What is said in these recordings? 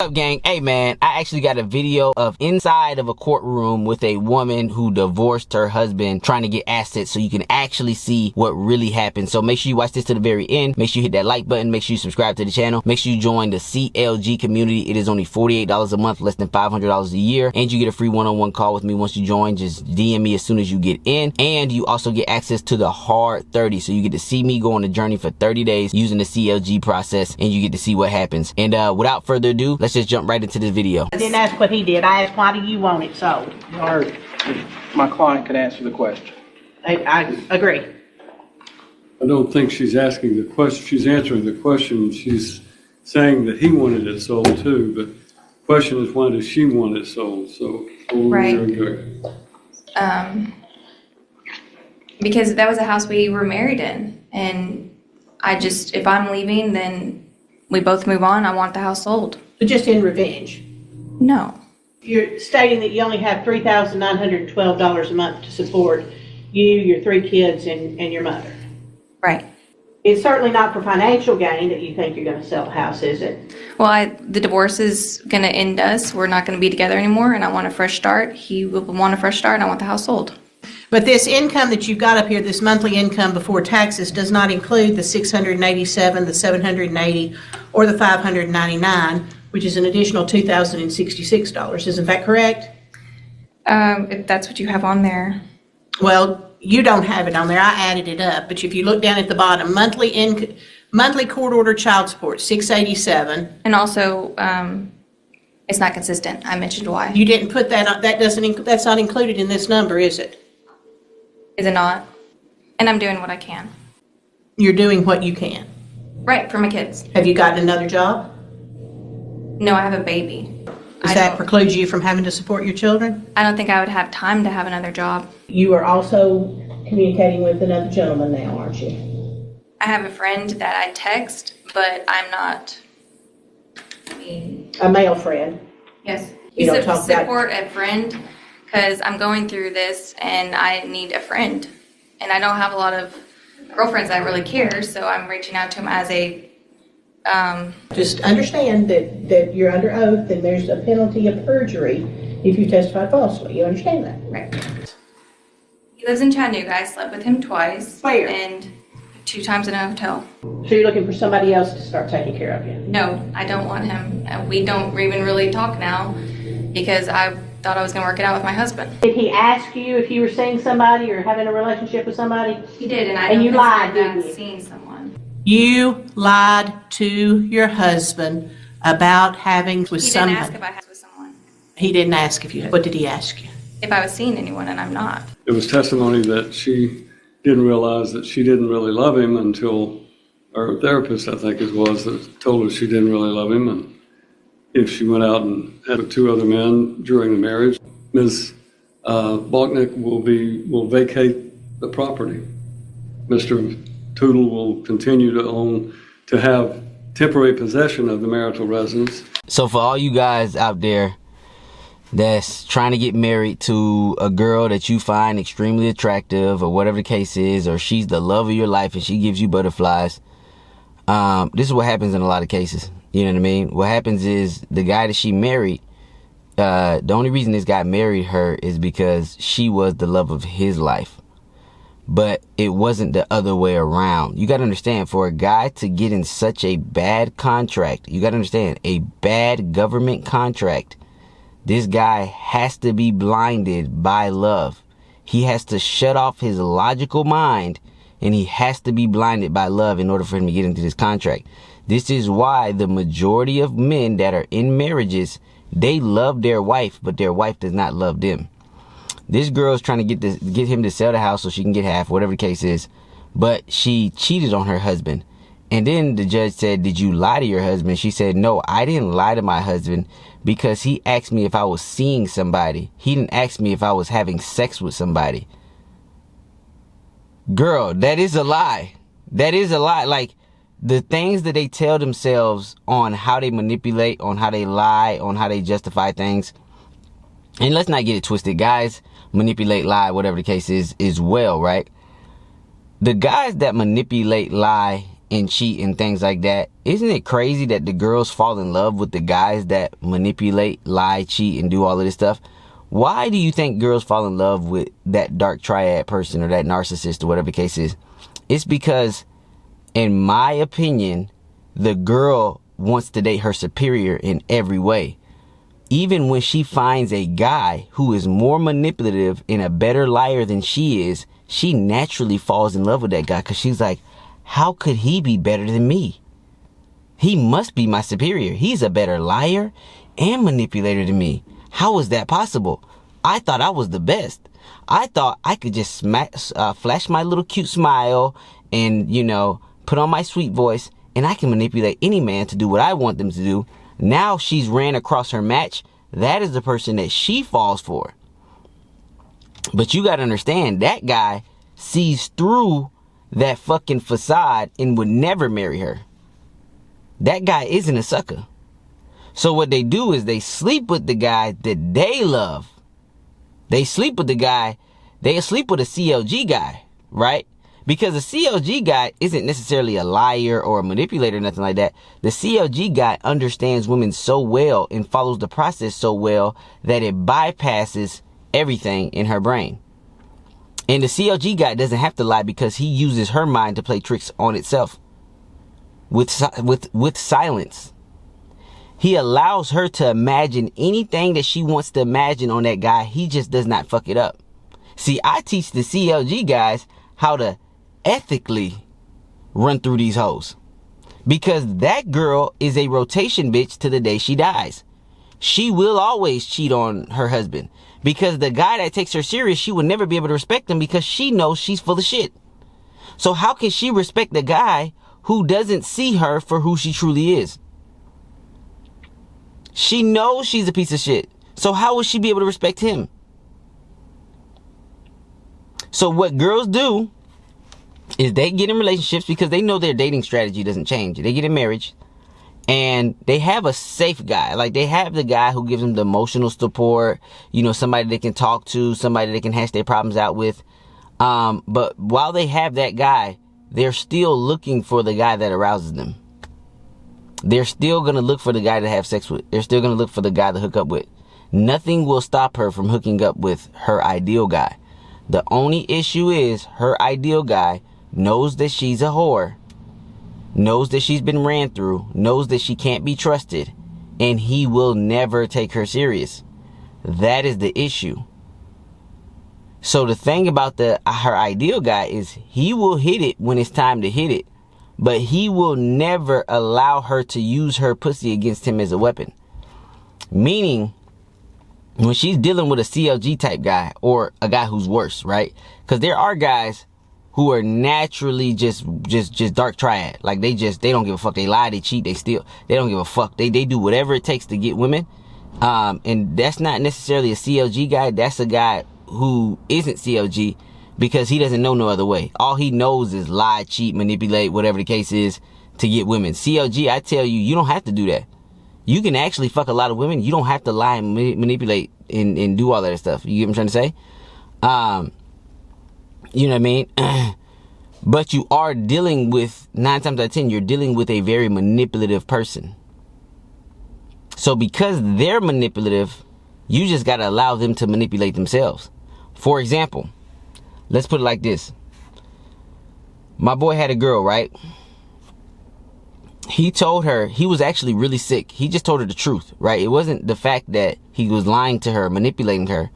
up, gang? Hey man, I actually got a video of inside of a courtroom with a woman who divorced her husband trying to get assets, so you can actually see what really happened. So make sure you watch this to the very end. Make sure you hit that like button. Make sure you subscribe to the channel. Make sure you join the CLG community. It is only $48 a month, less than $500 a year, and you get a free one-on-one call with me once you join. Just DM me as soon as you get in, and you also get access to the hard 30, so you get to see me go on a journey for 30 days using the CLG process, and you get to see what happens. And without further ado, let's just jump right into this video. I didn't ask what he did. I asked, why do you want it sold? Or if my client could answer the question. I agree. I don't think she's asking the question. She's answering the question. She's saying that he wanted it sold too, but the question is, why does she want it sold? So, Right. Because that was a house we were married in, and if I'm leaving, then we both move on. I want the house sold. But just in revenge. No. You're stating that you only have $3,912 a month to support you, your 3 kids, and your mother. Right. It's certainly not for financial gain that you think you're going to sell the house, is it? Well, the divorce is going to end us. We're not going to be together anymore, and I want a fresh start. He will want a fresh start, and I want the house sold. But this income that you've got up here, this monthly income before taxes, does not include the $687, the $780, or the $599, which is an additional $2,066. Isn't that correct? If that's what you have on there. Well, you don't have it on there. I added it up. But if you look down at the bottom, monthly court order child support, $687. And also, it's not consistent. I mentioned why. You didn't put that on. That's not included in this number, is it? Is it not? And I'm doing what I can. You're doing what you can. Right, for my kids. Have you gotten another job? No, I have a baby. Does that preclude you from having to support your children? I don't think I would have time to have another job. You are also communicating with another gentleman now, aren't you? I have a friend that I text, but I'm not. A male friend. Yes. You don't talk about- support a friend, because I'm going through this and I need a friend. And I don't have a lot of girlfriends that really care, so I'm reaching out to him as a Just understand that you're under oath and there's a penalty of perjury if you testify falsely. You understand that? Right. He lives in Chattanooga. I slept with him twice. Where? And 2 times in a hotel. So you're looking for somebody else to start taking care of you? No, I don't want him. We don't even really talk now because I thought I was going to work it out with my husband. Did he ask you if you were seeing somebody or having a relationship with somebody? He did, and I And don't you lied, consider didn't that you? seeing someone. You lied to your husband about having with He somebody. didn't ask if I had with someone. He didn't ask if you had. What did he ask you? If I was seeing anyone, and I'm not. It was testimony that she didn't realize that she didn't really love him until her therapist, I think it was, that told her she didn't really love him. And if she went out and had with 2 other men during the marriage, Ms. Balknick will vacate the property. Mr. Tootle will continue to have temporary possession of the marital residence. So for all you guys out there that's trying to get married to a girl that you find extremely attractive or whatever the case is, or she's the love of your life and she gives you butterflies, this is what happens in a lot of cases. You know what I mean? What happens is the guy that she married, the only reason this guy married her is because she was the love of his life. But it wasn't the other way around. You got to understand, for a guy to get in such a bad contract, you got to understand, a bad government contract, this guy has to be blinded by love. He has to shut off his logical mind, and he has to be blinded by love in order for him to get into this contract. This is why the majority of men that are in marriages, they love their wife, but their wife does not love them. This girl is trying to get him to sell the house so she can get half, whatever the case is. But she cheated on her husband. And then the judge said, did you lie to your husband? She said, no, I didn't lie to my husband because he asked me if I was seeing somebody. He didn't ask me if I was having sex with somebody. Girl, that is a lie. That is a lie. Like, the things that they tell themselves on how they manipulate, on how they lie, on how they justify things. And let's not get it twisted. Guys manipulate, lie, whatever the case is well, right? The guys that manipulate, lie, and cheat and things like that, isn't it crazy that the girls fall in love with the guys that manipulate, lie, cheat, and do all of this stuff? Why do you think girls fall in love with that dark triad person or that narcissist or whatever the case is? It's because, in my opinion, the girl wants to date her superior in every way. Even when she finds a guy who is more manipulative and a better liar than she is, she naturally falls in love with that guy because she's like, how could he be better than me? He must be my superior. He's a better liar and manipulator than me. How is that possible? I thought I was the best. I thought I could just flash my little cute smile and, put on my sweet voice, and I can manipulate any man to do what I want them to do. Now she's ran across her match. That is the person that she falls for. But you got to understand, that guy sees through that fucking facade and would never marry her. That guy isn't a sucker. So what they do is they sleep with the guy that they love. They sleep with the guy, they sleep with a CLG guy, right? Because a CLG guy isn't necessarily a liar or a manipulator or nothing like that. The CLG guy understands women so well and follows the process so well that it bypasses everything in her brain. And the CLG guy doesn't have to lie because he uses her mind to play tricks on itself with silence. He allows her to imagine anything that she wants to imagine on that guy. He just does not fuck it up. See, I teach the CLG guys how to ethically run through these hoes. Because that girl is a rotation bitch to the day she dies. She will always cheat on her husband. Because the guy that takes her serious, she will never be able to respect him because she knows she's full of shit. So how can she respect the guy who doesn't see her for who she truly is? She knows she's a piece of shit. So how will she be able to respect him? So what girls do is they get in relationships because they know their dating strategy doesn't change. They get in marriage and they have a safe guy. Like they have the guy who gives them the emotional support, somebody they can talk to, somebody they can hash their problems out with. But while they have that guy, they're still looking for the guy that arouses them. They're still going to look for the guy to have sex with. They're still going to look for the guy to hook up with. Nothing will stop her from hooking up with her ideal guy. The only issue is her ideal guy knows that she's a whore, knows that she's been ran through, knows that she can't be trusted, and he will never take her serious. That is the issue. So the thing about her ideal guy is he will hit it when it's time to hit it. But he will never allow her to use her pussy against him as a weapon. Meaning, when she's dealing with a CLG type guy or a guy who's worse, right? Because there are guys who are naturally just dark triad. Like they don't give a fuck. They lie, they cheat, they steal. They don't give a fuck. They do whatever it takes to get women. And that's not necessarily a CLG guy. That's a guy who isn't CLG. Because he doesn't know no other way. All he knows is lie, cheat, manipulate, whatever the case is, to get women. CLG, I tell you, you don't have to do that. You can actually fuck a lot of women. You don't have to lie and manipulate and do all that stuff. You get what I'm trying to say? You know what I mean? But you are dealing with, 9 times out of 10, you're dealing with a very manipulative person. So because they're manipulative, you just got to allow them to manipulate themselves. For example, let's put it like this. My boy had a girl, right? He told her he was actually really sick. He just told her the truth, right? It wasn't the fact that he was lying to her, manipulating her.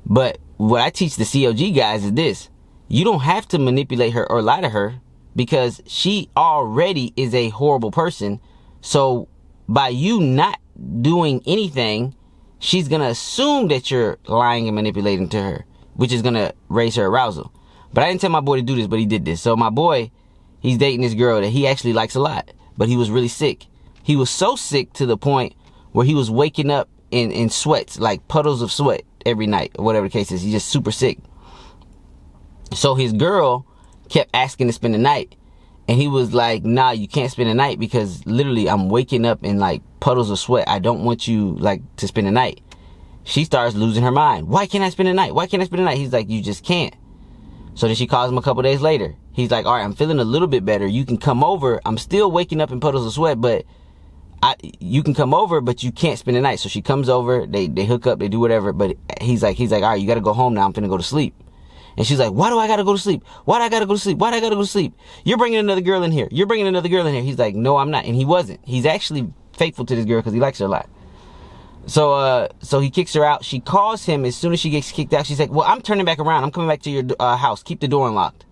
But what I teach the CLG guys is this. You don't have to manipulate her or lie to her because she already is a horrible person. So by you not doing anything, she's going to assume that you're lying and manipulating to her, which is going to raise her arousal. But I didn't tell my boy to do this, but he did this. So my boy, he's dating this girl that he actually likes a lot, but he was really sick. He was so sick to the point where he was waking up in sweats, like puddles of sweat every night, or whatever the case is. He's just super sick. So his girl kept asking to spend the night. And he was like, nah, you can't spend the night because literally I'm waking up in like puddles of sweat. I don't want you like to spend the night. She starts losing her mind. Why can't I spend the night? Why can't I spend the night? He's like, you just can't. So then she calls him a couple days later. He's like, all right, I'm feeling a little bit better. You can come over. I'm still waking up in puddles of sweat, but you can come over, but you can't spend the night. So she comes over, they hook up, they do whatever. But he's like, all right, you got to go home now. I'm finna go to sleep. And she's like, why do I got to go to sleep? Why do I got to go to sleep? Why do I got to go to sleep? You're bringing another girl in here. You're bringing another girl in here. He's like, no, I'm not. And he wasn't. He's actually faithful to this girl because he likes her a lot. So he kicks her out. She calls him as soon as she gets kicked out. She's like, well, I'm turning back around. I'm coming back to your house. Keep the door unlocked.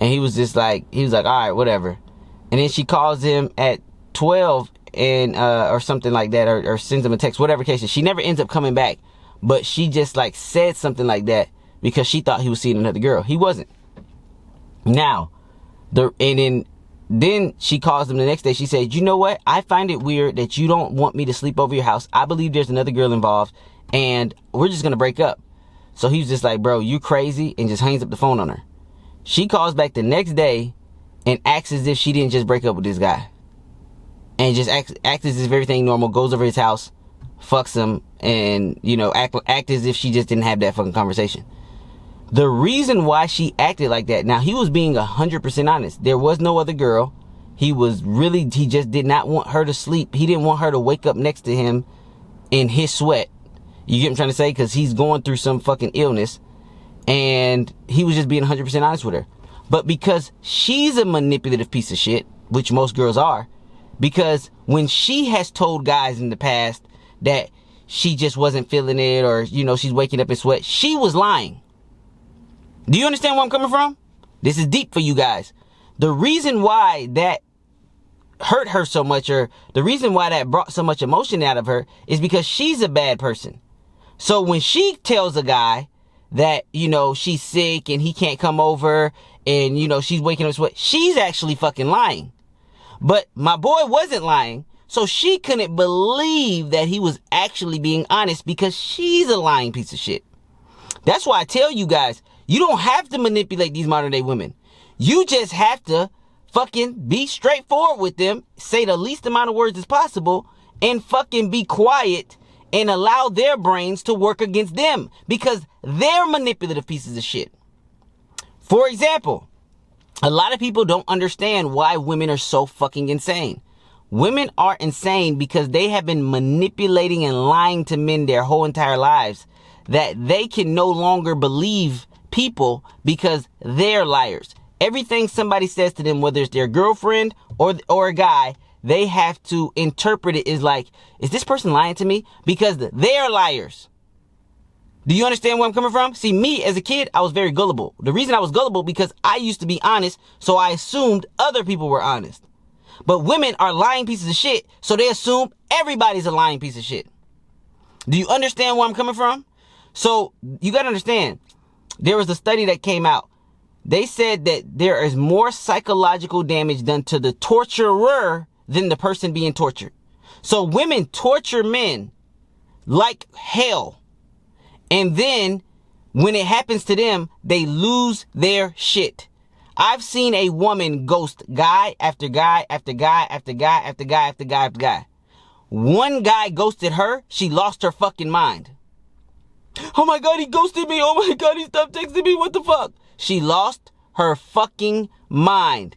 And he was like, all right, whatever. And then she calls him at 12 and, or something like that, or sends him a text, whatever case is. She never ends up coming back, but she just like said something like that because she thought he was seeing another girl. He wasn't. Now, then she calls him the next day. She said, you know what? I find it weird that you don't want me to sleep over your house. I believe there's another girl involved and we're just going to break up. So he was just like, bro, you crazy, and just hangs up the phone on her. She calls back the next day and acts as if she didn't just break up with this guy. And just acts as if everything normal, goes over his house, fucks him, and, you know, act as if she just didn't have that fucking conversation. The reason why she acted like that, now he was being 100% honest. There was no other girl. He just did not want her to sleep. He didn't want her to wake up next to him in his sweat. You get what I'm trying to say? Because he's going through some fucking illness. And he was just being 100% honest with her. But because she's a manipulative piece of shit, which most girls are, because when she has told guys in the past that she just wasn't feeling it, or, you know, she's waking up in sweat, she was lying. Do you understand where I'm coming from? This is deep for you guys. The reason why that hurt her so much, or the reason why that brought so much emotion out of her, is because she's a bad person. So when she tells a guy that, you know, she's sick and he can't come over and, you know, she's waking up in sweat, she's actually fucking lying. But my boy wasn't lying, so she couldn't believe that he was actually being honest because she's a lying piece of shit. That's why I tell you guys, you don't have to manipulate these modern day women. You just have to fucking be straightforward with them, say the least amount of words as possible, and fucking be quiet and allow their brains to work against them because they're manipulative pieces of shit. For example, a lot of people don't understand why women are so fucking insane. Women are insane because they have been manipulating and lying to men their whole entire lives, that they can no longer believe people because they're liars. Everything somebody says to them, whether it's their girlfriend or a guy, they have to interpret it as like, is this person lying to me? Because they're liars. Do you understand where I'm coming from? See, me as a kid, I was very gullible. The reason I was gullible because I used to be honest, so I assumed other people were honest. But women are lying pieces of shit, so they assume everybody's a lying piece of shit. Do you understand where I'm coming from? So you gotta understand, there was a study that came out. They said that there is more psychological damage done to the torturer than the person being tortured. So women torture men like hell. And then when it happens to them, they lose their shit. I've seen a woman ghost guy after guy after guy after guy after guy after guy after guy. One guy ghosted her. She lost her fucking mind. Oh my God, he ghosted me. Oh my God, he stopped texting me. What the fuck? She lost her fucking mind.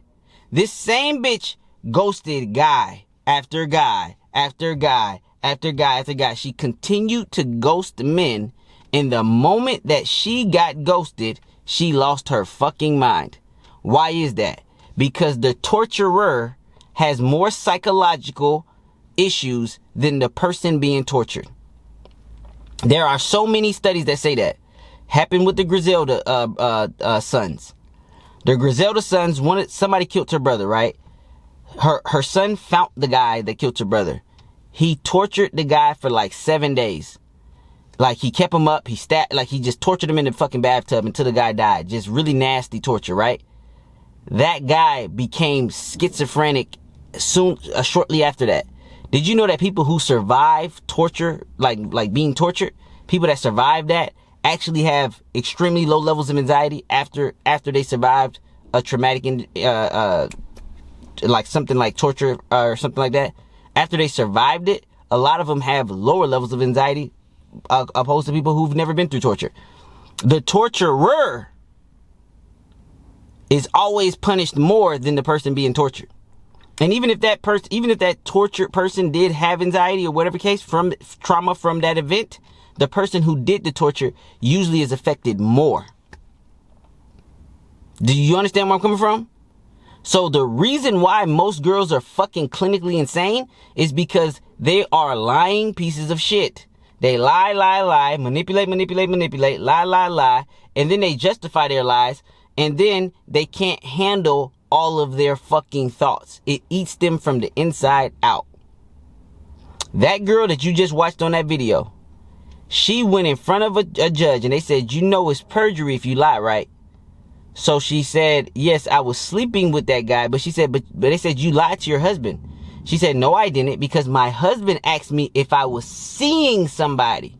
This same bitch ghosted guy after guy after guy after guy after guy. She continued to ghost men. And the moment that she got ghosted, she lost her fucking mind. Why is that? Because the torturer has more psychological issues than the person being tortured. There are so many studies that say that. Happened with the Griselda sons. The Griselda sons somebody killed her brother, right? Her son found the guy that killed her brother. He tortured the guy for like 7 days. Like, he kept him up, he just tortured him in the fucking bathtub until the guy died. Just really nasty torture, right? That guy became schizophrenic shortly after that. Did you know that people who survive torture, like being tortured, people that survive that actually have extremely low levels of anxiety after they survived a traumatic, like something like torture or something like that? After they survived it, a lot of them have lower levels of anxiety opposed to people who've never been through torture. The torturer is always punished more than the person being tortured. And even if that tortured person did have anxiety or whatever case from trauma from that event, the person who did the torture usually is affected more. Do you understand where I'm coming from? So the reason why most girls are fucking clinically insane is because they are lying pieces of shit. They lie, manipulate, lie, and then they justify their lies, and then they can't handle all of their fucking thoughts. It eats them from the inside out. That girl that you just watched on that video, she went in front of a judge and they said, you know it's perjury if you lie, right? So she said, yes, I was sleeping with that guy. But she said, but they said, you lied to your husband. She said, no, I didn't, because my husband asked me if I was seeing somebody.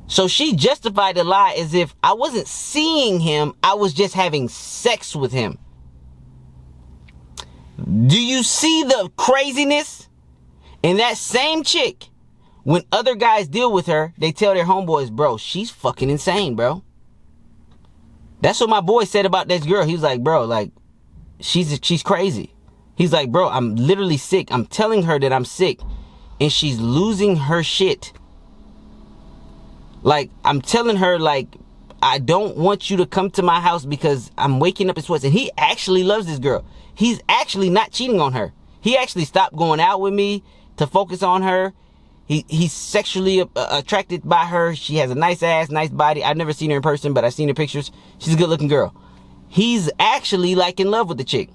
So she justified the lie as if I wasn't seeing him, I was just having sex with him. Do you see the craziness? And that same chick, when other guys deal with her, they tell their homeboys, bro, she's fucking insane, bro. That's what my boy said about this girl. He was like, bro, like, she's crazy. He's like, bro, I'm literally sick. I'm telling her that I'm sick, and she's losing her shit. Like, I'm telling her, like, I don't want you to come to my house because I'm waking up in sweats. And he actually loves this girl. He's actually not cheating on her. He actually stopped going out with me to focus on her. He's sexually attracted by her. She has a nice ass, nice body. I've never seen her in person, but I've seen her pictures. She's a good looking girl. He's actually like in love with the chick.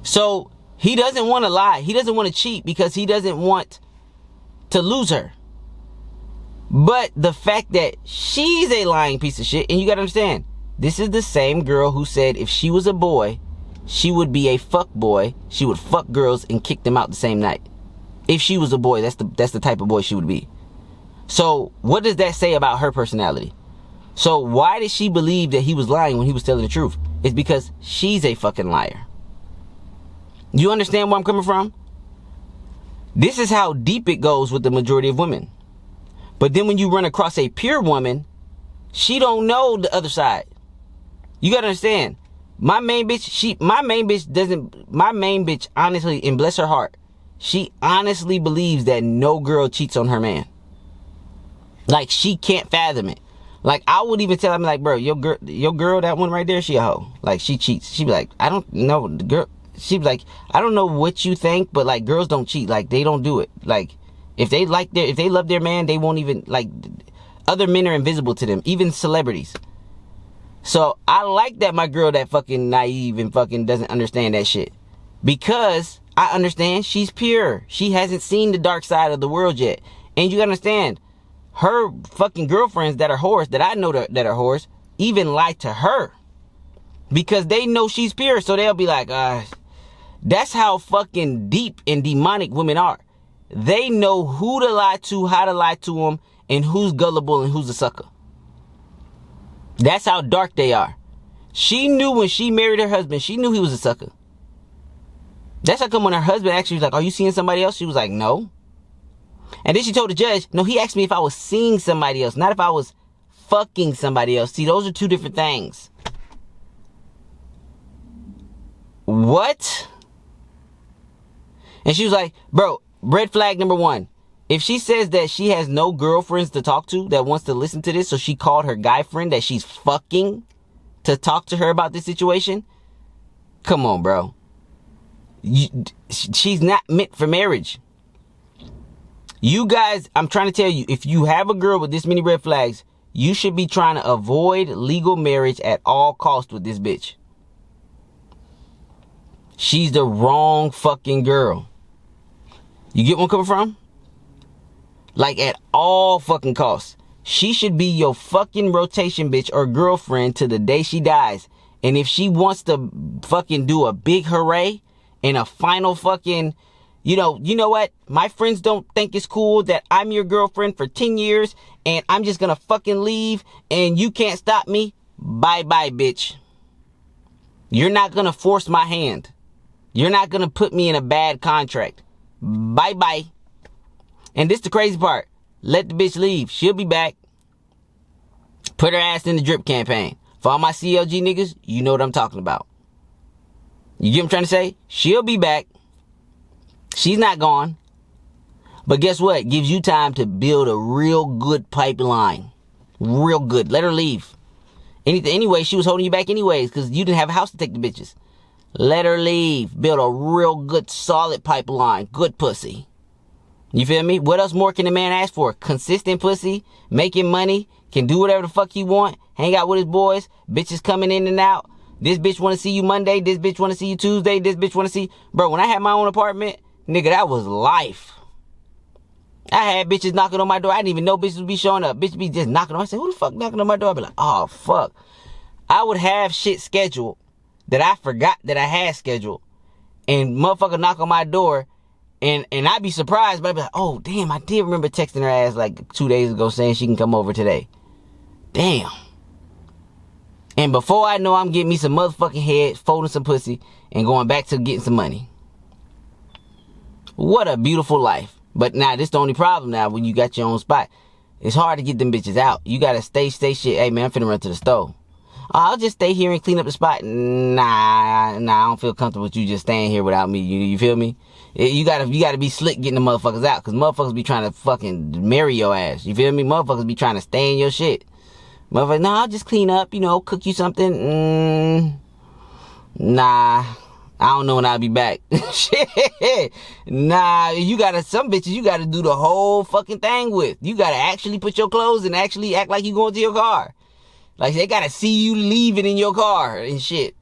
So he doesn't want to lie. He doesn't want to cheat because he doesn't want to lose her. But the fact that she's a lying piece of shit, and you gotta understand, this is the same girl who said if she was a boy, she would be a fuck boy. She would fuck girls and kick them out the same night. If she was a boy, that's the type of boy she would be. So what does that say about her personality? So why did she believe that he was lying when he was telling the truth? It's because she's a fucking liar. You understand where I'm coming from? This is how deep it goes with the majority of women. But then when you run across a pure woman, she don't know the other side. You gotta understand. My main bitch, honestly, and bless her heart, she honestly believes that no girl cheats on her man. Like, she can't fathom it. Like, I would even tell him, like, bro, your girl, that one right there, she a hoe. Like, she cheats. She'd be like, I don't know, the girl. She'd be like, I don't know what you think, but like, girls don't cheat. Like, they don't do it. Like, if they love their man, they won't even, like, other men are invisible to them, even celebrities. So I like that my girl that fucking naive and fucking doesn't understand that shit, because I understand she's pure. She hasn't seen the dark side of the world yet. And you understand, her fucking girlfriends that are whores, that I know that are whores, even lie to her because they know she's pure. So they'll be like, that's how fucking deep and demonic women are. They know who to lie to, how to lie to them, and who's gullible and who's a sucker. That's how dark they are. She knew when she married her husband, she knew he was a sucker. That's how come when her husband actually was like, are you seeing somebody else? She was like, no. And then she told the judge, no, he asked me if I was seeing somebody else, not if I was fucking somebody else. See, those are two different things. What? And she was like, bro, red flag number one. If she says that she has no girlfriends to talk to that wants to listen to this, so she called her guy friend that she's fucking to talk to her about this situation, come on, bro. She's not meant for marriage. You guys, I'm trying to tell you, if you have a girl with this many red flags, you should be trying to avoid legal marriage at all costs with this bitch. She's the wrong fucking girl. You get where I'm coming from? Like, at all fucking costs. She should be your fucking rotation bitch or girlfriend to the day she dies. And if she wants to fucking do a big hooray and a final fucking, you know what? My friends don't think it's cool that I'm your girlfriend for 10 years and I'm just gonna fucking leave and you can't stop me. Bye-bye, bitch. You're not gonna force my hand. You're not gonna put me in a bad contract. Bye-bye. And this the crazy part. Let the bitch leave. She'll be back. Put her ass in the drip campaign. For all my CLG niggas, you know what I'm talking about. You get what I'm trying to say? She'll be back. She's not gone. But guess what? Gives you time to build a real good pipeline. Real good. Let her leave. Anyway, she was holding you back anyways because you didn't have a house to take the bitches. Let her leave. Build a real good, solid pipeline. Good pussy. You feel me? What else more can a man ask for? Consistent pussy, making money, can do whatever the fuck he want, hang out with his boys, bitches coming in and out. This bitch want to see you Monday, this bitch want to see you Tuesday, this bitch want to see... Bro, when I had my own apartment, nigga, that was life. I had bitches knocking on my door. I didn't even know bitches would be showing up. Bitches be just knocking on. I said, who the fuck knocking on my door? I'd be like, oh, fuck. I would have shit scheduled that I forgot that I had scheduled. And motherfucker knock on my door. And I'd be surprised. But I'd be like, oh, damn, I did remember texting her ass like 2 days ago saying she can come over today. Damn. And before I know, I'm getting me some motherfucking head, folding some pussy, and going back to getting some money. What a beautiful life. But now, this the only problem now when you got your own spot. It's hard to get them bitches out. You gotta stay shit. Hey, man, I'm finna run to the store. I'll just stay here and clean up the spot. Nah, I don't feel comfortable with you just staying here without me. You feel me? You gotta be slick getting the motherfuckers out. Cause motherfuckers be trying to fucking marry your ass. You feel me? Motherfuckers be trying to stay in your shit. Motherfuckers, nah, I'll just clean up, cook you something. Nah. I don't know when I'll be back. Shit. Nah, some bitches you gotta do the whole fucking thing with. You gotta actually put your clothes and actually act like you going to your car. Like they gotta see you leaving in your car and shit.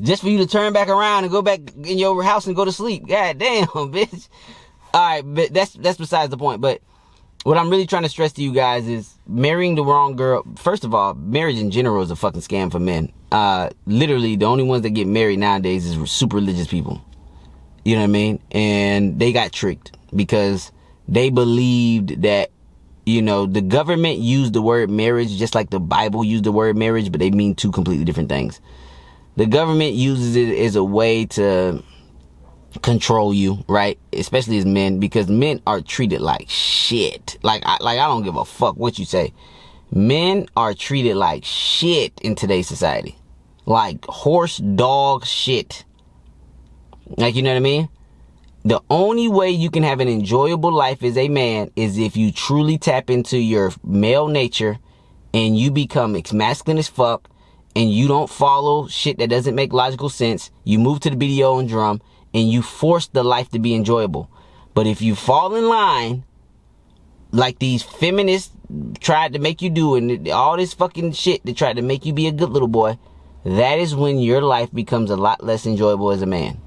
Just for you to turn back around and go back in your house and go to sleep. God damn, bitch. Alright, but that's besides the point. But what I'm really trying to stress to you guys is marrying the wrong girl. First of all, marriage in general is a fucking scam for men. Literally, the only ones that get married nowadays is super religious people. You know what I mean? And they got tricked because they believed that, the government used the word marriage just like the Bible used the word marriage, but they mean two completely different things. The government uses it as a way to control you, right? Especially as men, because men are treated like shit. Like I don't give a fuck what you say. Men are treated like shit in today's society. Like horse dog shit. Like, you know what I mean? The only way you can have an enjoyable life as a man is if you truly tap into your male nature and you become masculine as fuck and you don't follow shit that doesn't make logical sense. You move to the video and drum and you force the life to be enjoyable. But if you fall in line like these feminists tried to make you do and all this fucking shit that tried to make you be a good little boy, that is when your life becomes a lot less enjoyable as a man.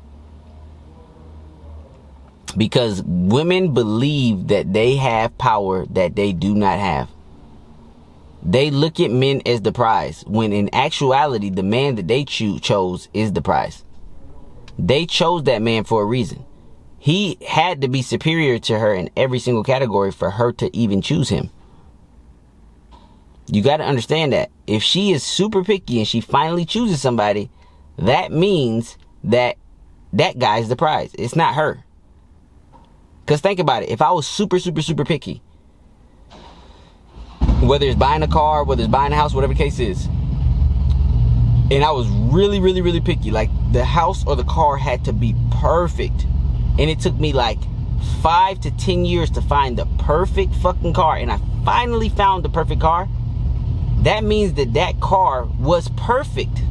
Because women believe that they have power that they do not have. They look at men as the prize, when in actuality, the man that they chose is the prize. They chose that man for a reason. He had to be superior to her in every single category for her to even choose him. You got to understand that. If she is super picky and she finally chooses somebody, that means that guy's the prize. It's not her. Because think about it. If I was super, super, super picky, whether it's buying a car, whether it's buying a house, whatever the case is, and I was really, really, really picky, like the house or the car had to be perfect, and it took me like 5 to 10 years to find the perfect fucking car, and I finally found the perfect car, that means that car was perfect.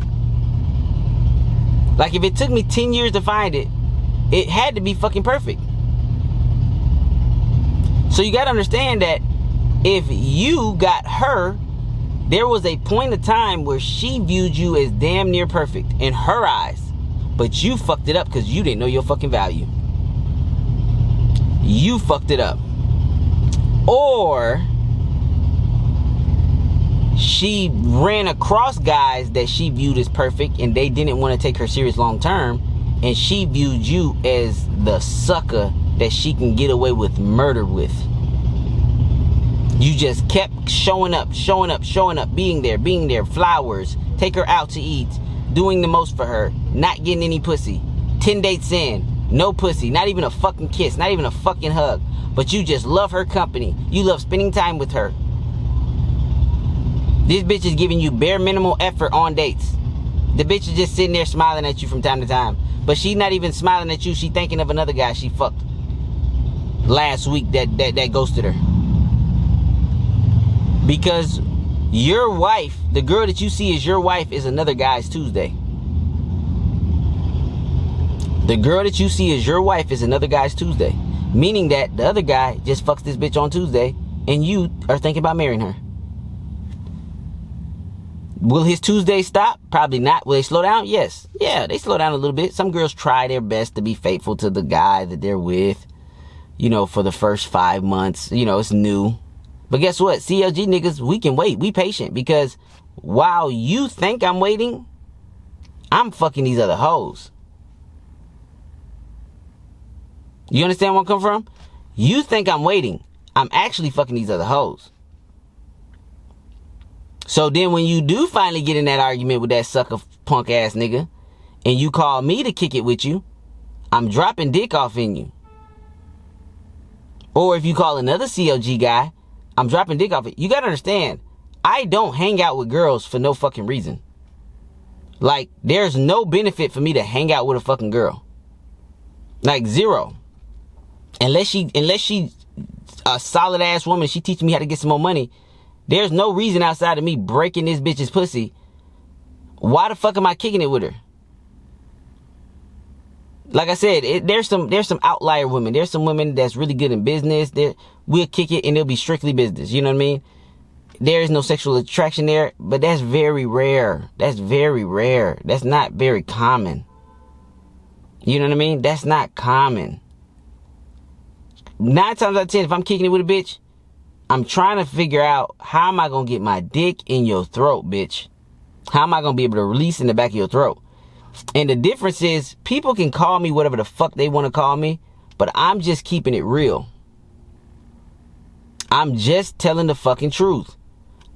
Like if it took me 10 years to find it, it had to be fucking perfect. So you gotta understand that if you got her, there was a point of time where she viewed you as damn near perfect in her eyes. But you fucked it up because you didn't know your fucking value. You fucked it up. Or she ran across guys that she viewed as perfect and they didn't want to take her serious long term. And she viewed you as the sucker that she can get away with murder with. You just kept showing up, being there, flowers, take her out to eat, doing the most for her, not getting any pussy. 10 dates in, no pussy, not even a fucking kiss, not even a fucking hug. But you just love her company. You love spending time with her. This bitch is giving you bare minimal effort on dates. The bitch is just sitting there smiling at you from time to time. But she not even smiling at you. She thinking of another guy she fucked last week that ghosted her. Because your wife, the girl that you see as your wife, is another guy's Tuesday. The girl that you see as your wife is another guy's Tuesday. Meaning that the other guy just fucks this bitch on Tuesday and you are thinking about marrying her. Will his Tuesday stop? Probably not. Will they slow down? Yes. Yeah, they slow down a little bit. Some girls try their best to be faithful to the guy that they're with, you know, for the first 5 months. You know, it's new. But guess what? CLG niggas, we can wait. We patient. Because while you think I'm waiting, I'm fucking these other hoes. You understand where I'm coming from? You think I'm waiting. I'm actually fucking these other hoes. So then when you do finally get in that argument with that sucker punk ass nigga, and you call me to kick it with you, I'm dropping dick off in you. Or if you call another CLG guy, I'm dropping dick off it. You gotta understand, I don't hang out with girls for no fucking reason. Like, there's no benefit for me to hang out with a fucking girl. Like, zero. Unless she a solid ass woman, she teaching me how to get some more money. There's no reason outside of me breaking this bitch's pussy. Why the fuck am I kicking it with her? Like I said, there's some outlier women. There's some women that's really good in business. We'll kick it and it'll be strictly business. You know what I mean? There is no sexual attraction there, but that's very rare. That's very rare. That's not very common. You know what I mean? That's not common. 9 times out of 10, if I'm kicking it with a bitch, I'm trying to figure out, how am I going to get my dick in your throat, bitch? How am I going to be able to release in the back of your throat? And the difference is, people can call me whatever the fuck they want to call me, but I'm just keeping it real. I'm just telling the fucking truth.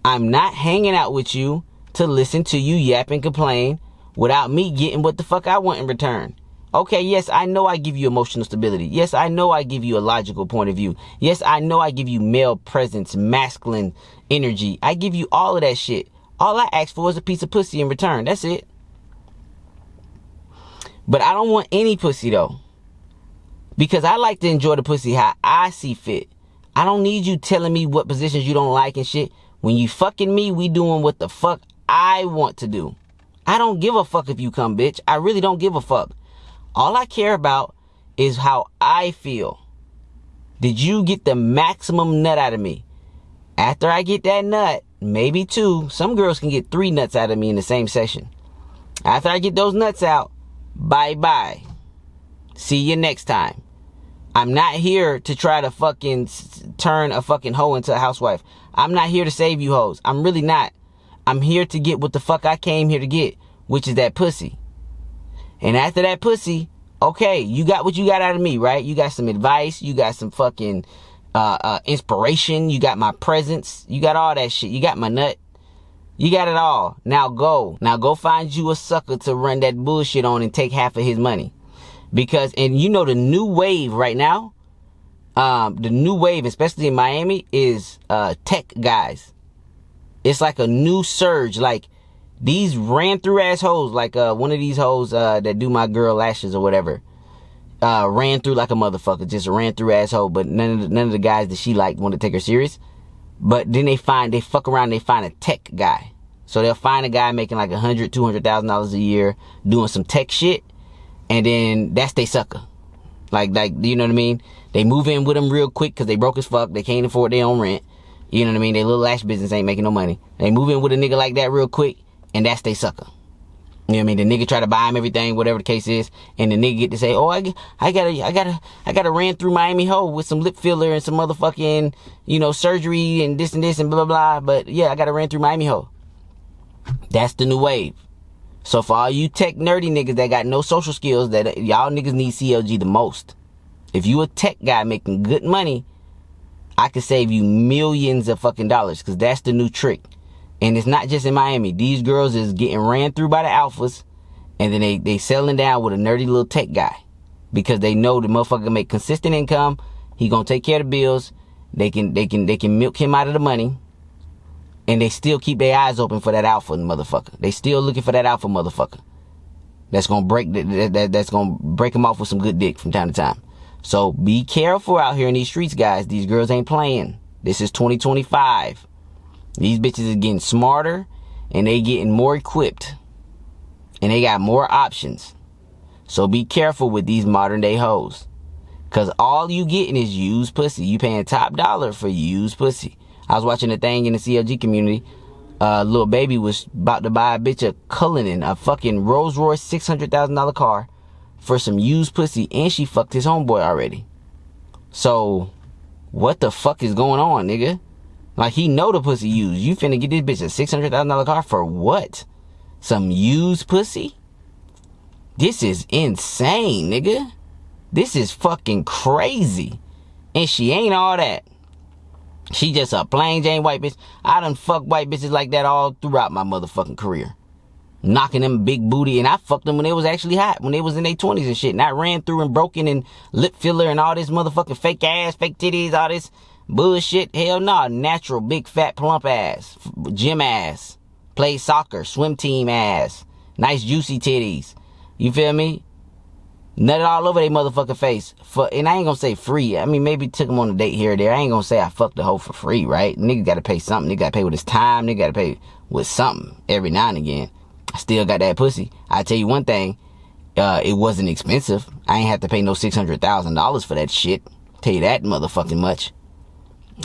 I'm not hanging out with you to listen to you yap and complain without me getting what the fuck I want in return. Okay, yes, I know I give you emotional stability. Yes, I know I give you a logical point of view. Yes, I know I give you male presence, masculine energy. I give you all of that shit. All I ask for is a piece of pussy in return. That's it. But I don't want any pussy, though. Because I like to enjoy the pussy how I see fit. I don't need you telling me what positions you don't like and shit. When you fucking me, we doing what the fuck I want to do. I don't give a fuck if you come, bitch. I really don't give a fuck. All I care about is how I feel. Did you get the maximum nut out of me? After I get that nut, maybe 2. Some girls can get 3 nuts out of me in the same session. After I get those nuts out, bye-bye. See you next time. I'm not here to try to fucking turn a fucking hoe into a housewife. I'm not here to save you hoes. I'm really not. I'm here to get what the fuck I came here to get, which is that pussy. And after that pussy, okay, you got what you got out of me, right? You got some advice. You got some fucking inspiration. You got my presence. You got all that shit. You got my nut. You got it all. Now go. Now go find you a sucker to run that bullshit on and take half of his money. Because, and you know the new wave right now, the new wave, especially in Miami, is tech guys. It's like a new surge. Like, these ran through ass hoes, like one of these hoes that do my girl lashes or whatever, ran through like a motherfucker, just ran through asshole. But none of the guys that she liked want to take her serious. But then they fuck around, they find a tech guy. So they'll find a guy making like $100,000, $200,000 a year doing some tech shit, and then that's they sucker. Like you know what I mean? They move in with them real quick because they broke as fuck. They can't afford their own rent. You know what I mean? Their little lash business ain't making no money. They move in with a nigga like that real quick, and that's they sucker. You know what I mean? The nigga try to buy him everything, whatever the case is, and the nigga get to say, "Oh, I gotta ran through Miami hoe with some lip filler and some motherfucking, you know, surgery and this and blah, blah, blah. But yeah, I gotta ran through Miami hoe." That's the new wave. So for all you tech nerdy niggas that got no social skills, that y'all niggas need CLG the most. If you a tech guy making good money, I could save you millions of fucking dollars, because that's the new trick. And it's not just in Miami. These girls is getting ran through by the alphas, and then they settling down with a nerdy little tech guy, because they know the motherfucker can make consistent income. He gonna take care of the bills. They can milk him out of the money, And they still keep their eyes open for that alpha motherfucker. They still looking for that alpha motherfucker. That's gonna that's gonna break them off with some good dick from time to time. So be careful out here in these streets, guys. These girls ain't playing. This is 2025. These bitches is getting smarter and they getting more equipped. And they got more options. So be careful with these modern day hoes. Cause all you getting is used pussy. You paying top dollar for used pussy. I was watching a thing in the CLG community. Little baby was about to buy a bitch a Cullinan, a fucking Rolls Royce $600,000 car for some used pussy, and she fucked his homeboy already. So what the fuck is going on, nigga? Like, he know the pussy used. You finna get this bitch a $600,000 car for what? Some used pussy? This is insane, nigga. This is fucking crazy. And she ain't all that. She just a plain Jane white bitch. I done fucked white bitches like that all throughout my motherfucking career. Knocking them big booty. And I fucked them when they was actually hot. When they was in their 20s and shit. And I ran through and broken and lip filler and all this motherfucking fake ass, fake titties, all this bullshit. Hell no. Natural, big, fat, plump ass. Gym ass. Played soccer. Swim team ass. Nice, juicy titties. You feel me? Nutted all over their motherfucking face. And I ain't gonna say free. I mean, maybe took them on a date here or there. I ain't gonna say I fucked the hoe for free, right? Nigga gotta pay something. Nigga gotta pay with his time. Nigga gotta pay with something every now and again. I still got that pussy. I tell you one thing. It wasn't expensive. I ain't have to pay no $600,000 for that shit. Tell you that motherfucking much.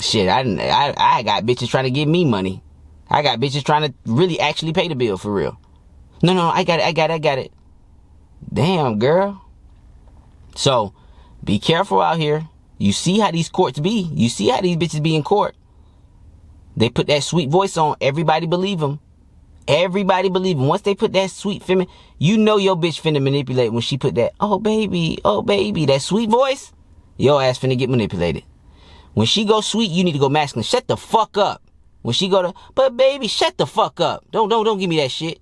Shit, I got bitches trying to give me money. I got bitches trying to really actually pay the bill for real. No, I got it. Damn, girl. So, be careful out here. You see how these courts be. You see how these bitches be in court. They put that sweet voice on. Everybody believe them. Everybody believe them. Once they put that sweet feminine, you know your bitch finna manipulate when she put that, oh baby, that sweet voice. Your ass finna get manipulated. When she go sweet, you need to go masculine. Shut the fuck up. When she go to, but baby, shut the fuck up. Don't give me that shit.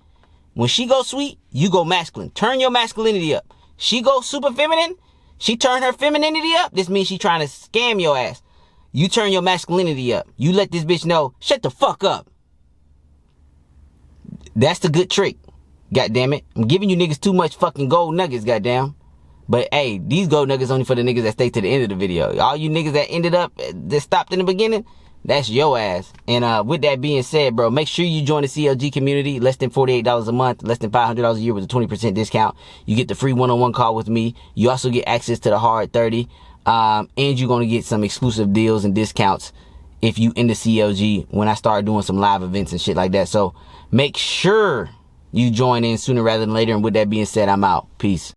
When she go sweet, you go masculine. Turn your masculinity up. She go super feminine. She turn her femininity up. This means she trying to scam your ass. You turn your masculinity up. You let this bitch know, shut the fuck up. That's the good trick. God damn it. I'm giving you niggas too much fucking gold nuggets, goddamn. But hey, these gold nuggets only for the niggas that stay to the end of the video. All you niggas that ended up, that stopped in the beginning, that's your ass. And with that being said, bro, make sure you join the CLG community. Less than $48 a month, less than $500 a year with a 20% discount. You get the free one-on-one call with me. You also get access to the Hard 30. And you're going to get some exclusive deals and discounts if you in the CLG when I start doing some live events and shit like that. So make sure you join in sooner rather than later. And with that being said, I'm out. Peace.